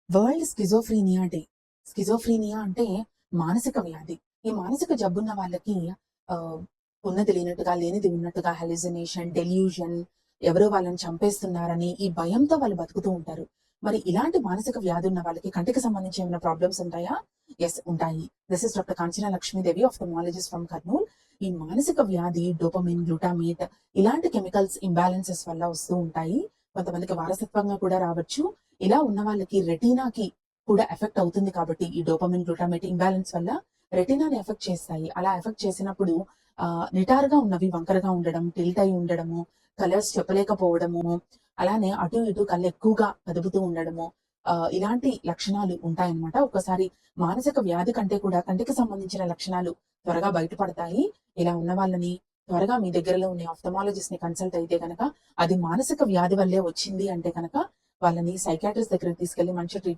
World schizophrenia day. Schizophrenia అంటే మానసిక వ్యాధి. ఈ మానసిక జబ్బున్న వాళ్ళకి ఉన్నది లేనట్టుగా, లేనిది ఉన్నట్టుగా హాలుసినేషన్, డెల్యూషన్, ఎవరో వాళ్ళని చంపేస్తున్నారని ఈ భయంతో వాళ్ళు బతుకుతూ ఉంటారు. మరి ఇలాంటి మానసిక వ్యాధి ఉన్న వాళ్ళకి కంటికి సంబంధించి ఏమైనా ప్రాబ్లమ్స్ ఉంటాయా? యెస్, ఉంటాయి. This is doctor Kanchana Lakshmidevi, ophthalmologist from Kurnool. ఈ మానసిక వ్యాధి డోపమిన్, గ్లూటామేట్ ఇలాంటి కెమికల్స్ ఇంబాలెన్సెస్ వల్ల వస్తూ ఉంటాయి. కొంతమందికి వారసత్వంగా కూడా రావచ్చు. ఇలా ఉన్న వాళ్ళకి రెటీనాకి కూడా ఎఫెక్ట్ అవుతుంది కాబట్టి ఈ డోపమిన్, గ్లూటామేట్ ఇంబాలెన్స్ వల్ల రెటీనాని ఎఫెక్ట్ చేస్తాయి. అలా ఎఫెక్ట్ చేసినప్పుడు నిటారుగా ఉన్నవి వంకరగా ఉండడం, టిల్ట్ అయి ఉండడము, కలర్స్ చెప్పలేకపోవడము, అలానే అటు ఇటు కళ్ళు ఎక్కువగా కదుపుతూ ఉండడము, ఇలాంటి లక్షణాలు ఉంటాయన్నమాట. ఒక్కసారి మానసిక వ్యాధి కంటే కూడా కంటికి సంబంధించిన లక్షణాలు త్వరగా బయటపడతాయి. ఇలా ఉన్న వాళ్ళని త్వరగా మీ దగ్గరలో ఉన్న ఆఫ్థమాలజిస్ట్ ని కన్సల్ట్ అయితే గనక అది మానసిక వ్యాధి వల్లే వచ్చింది అంటే కనుక వాళ్ళని సైకాట్రిస్ట్ దగ్గరికి తీసుకెళ్లి మంచి